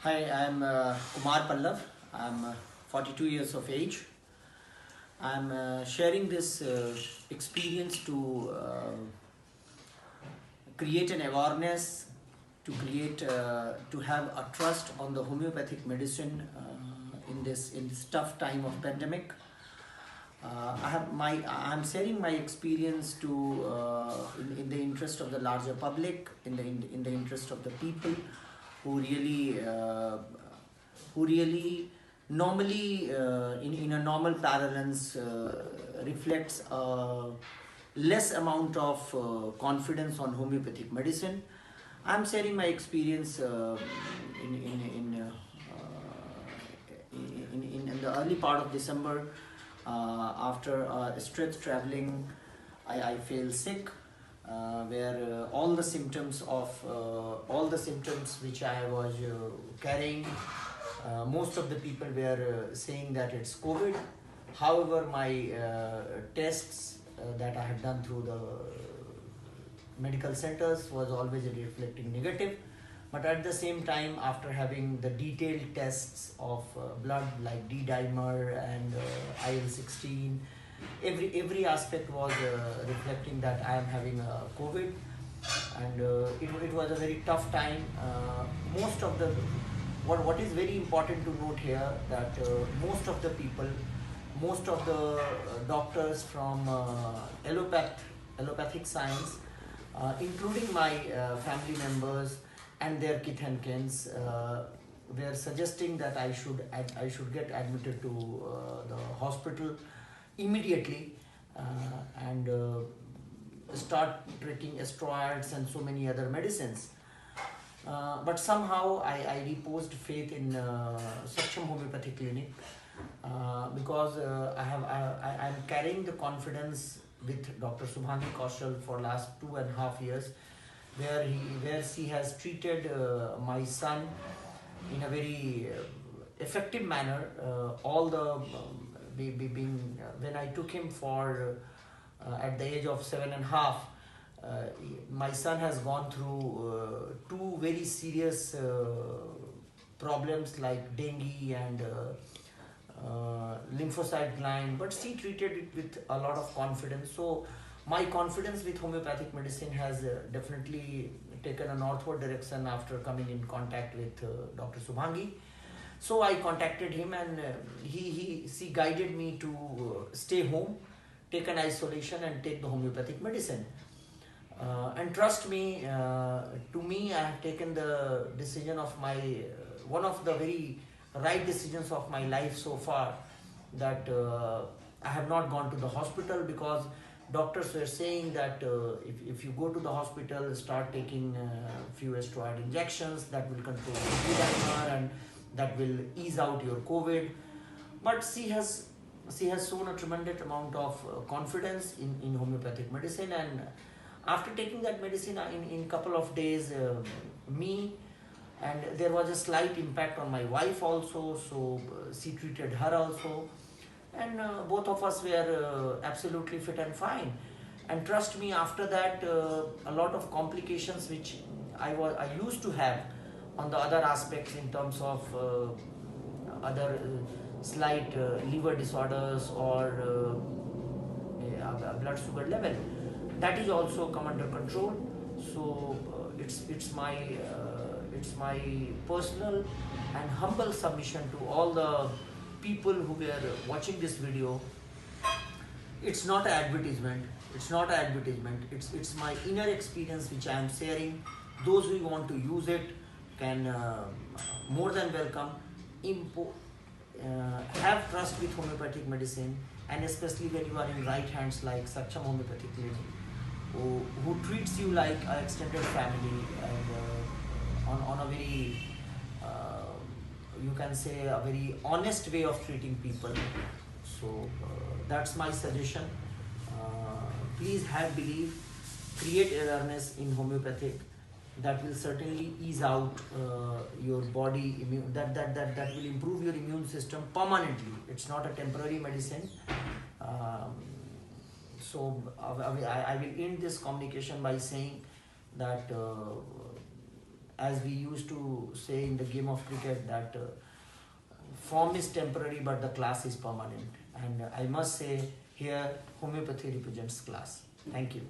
Hi, I'm Kumar Pallav. I'm 42 years of age. I'm sharing this experience to create an awareness, to have a trust on the homeopathic medicine in this tough time of pandemic. I'm sharing my experience to in the interest of the larger public, in the interest of the people who really normally in a normal parlance reflects a less amount of confidence on homeopathic medicine. I'm sharing my experience in, in, in, uh, in the early part of December. After stretch traveling, I feel sick, where all the symptoms which I was carrying, most of the people were saying that it's COVID. However, my tests that I had done through the medical centers was always reflecting negative. But at the same time, after having the detailed tests of blood like D dimer and IL-16, every aspect was reflecting that I am having COVID, and it was a very tough time. Most of the what is very important to note here that most of the doctors from allopathic science, including my family members and their kith and kins, were suggesting that I should get admitted to the hospital immediately, and start taking steroids and so many other medicines. But somehow I reposed faith in Saksham Homeopathy Clinic, because I'm carrying the confidence with Dr. Subhangi Kaushal for last 2.5 years, where she has treated my son in a very effective manner. All the being when I took him for at the age of 7.5, my son has gone through two very serious problems like dengue and lymphocyte gland, but she treated it with a lot of confidence. So my confidence with homeopathic medicine has definitely taken a northward direction after coming in contact with Dr. Subhangi. So I contacted him, and she guided me to stay home, take an isolation, and take the homeopathic medicine. And trust me, to me, I have taken the decision of my one of the very right decisions of my life so far, that I have not gone to the hospital, because doctors were saying that if you go to the hospital, start taking few steroid injections, that will control the dimer and that will ease out your COVID. But she has shown a tremendous amount of confidence in homeopathic medicine, and after taking that medicine in couple of days, me and there was a slight impact on my wife also, so she treated her also, and both of us were absolutely fit and fine. And trust me, after that, a lot of complications which I used to have on the other aspects, in terms of other slight liver disorders or blood sugar level, that is also come under control. So it's my personal and humble submission to all the people who were watching this video. It's not an advertisement. It's my inner experience which I am sharing. Those who want to use it can more than welcome. Have trust with homeopathic medicine, and especially when you are in right hands like Saksham Homeopathic Clinic, who treats you like an extended family, and on a very you can say a very honest way of treating people. So that's my suggestion. Please have belief, create awareness in homeopathic. That will certainly ease out your body immune. That will improve your immune system permanently. It's not a temporary medicine. So I will end this communication by saying that as we used to say in the game of cricket, that form is temporary but the class is permanent. And I must say here, homeopathy represents class. Thank you.